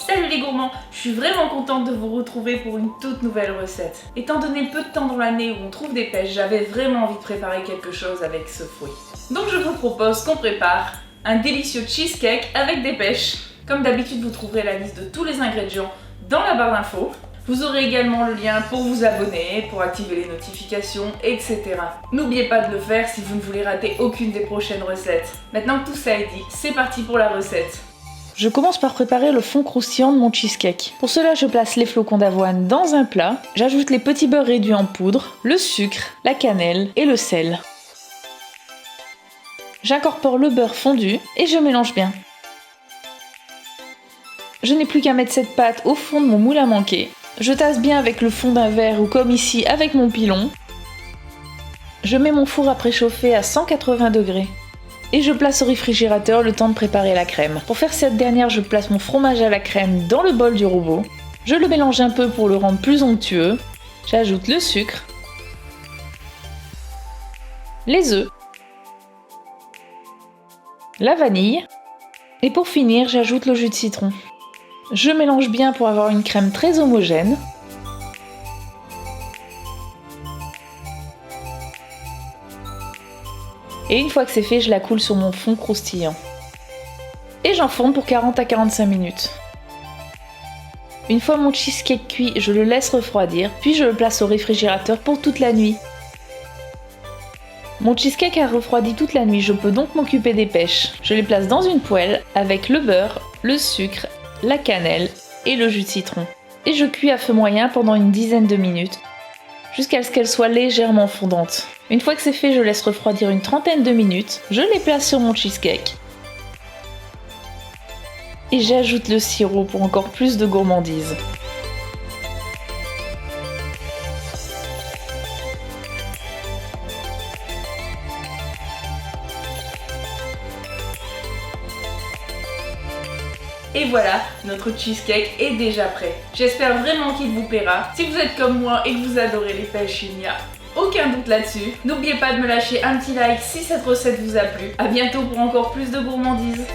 Salut les gourmands, je suis vraiment contente de vous retrouver pour une toute nouvelle recette. Étant donné le peu de temps dans l'année où on trouve des pêches, j'avais vraiment envie de préparer quelque chose avec ce fruit. Donc je vous propose qu'on prépare un délicieux cheesecake avec des pêches. Comme d'habitude, vous trouverez la liste de tous les ingrédients dans la barre d'infos. Vous aurez également le lien pour vous abonner, pour activer les notifications, etc. N'oubliez pas de le faire si vous ne voulez rater aucune des prochaines recettes. Maintenant que tout ça est dit, c'est parti pour la recette. Je commence par préparer le fond croustillant de mon cheesecake. Pour cela, je place les flocons d'avoine dans un plat, j'ajoute les petits beurres réduits en poudre, le sucre, la cannelle et le sel. J'incorpore le beurre fondu et je mélange bien. Je n'ai plus qu'à mettre cette pâte au fond de mon moule à manquer. Je tasse bien avec le fond d'un verre ou comme ici avec mon pilon. Je mets mon four à préchauffer à 180 degrés. Et je place au réfrigérateur le temps de préparer la crème. Pour faire cette dernière, je place mon fromage à la crème dans le bol du robot. Je le mélange un peu pour le rendre plus onctueux. J'ajoute le sucre, les œufs, la vanille et pour finir, j'ajoute le jus de citron. Je mélange bien pour avoir une crème très homogène. Et une fois que c'est fait, je la coule sur mon fond croustillant. Et j'enfourne pour 40 à 45 minutes. Une fois mon cheesecake cuit, je le laisse refroidir, puis je le place au réfrigérateur pour toute la nuit. Mon cheesecake a refroidi toute la nuit, je peux donc m'occuper des pêches. Je les place dans une poêle avec le beurre, le sucre, la cannelle et le jus de citron. Et je cuis à feu moyen pendant une dizaine de minutes, jusqu'à ce qu'elle soit légèrement fondante. Une fois que c'est fait, je laisse refroidir une trentaine de minutes, je les place sur mon cheesecake. Et j'ajoute le sirop pour encore plus de gourmandise. Et voilà, notre cheesecake est déjà prêt. J'espère vraiment qu'il vous plaira. Si vous êtes comme moi et que vous adorez les pêches, il n'y a aucun doute là-dessus. N'oubliez pas de me lâcher un petit like si cette recette vous a plu. A bientôt pour encore plus de gourmandise.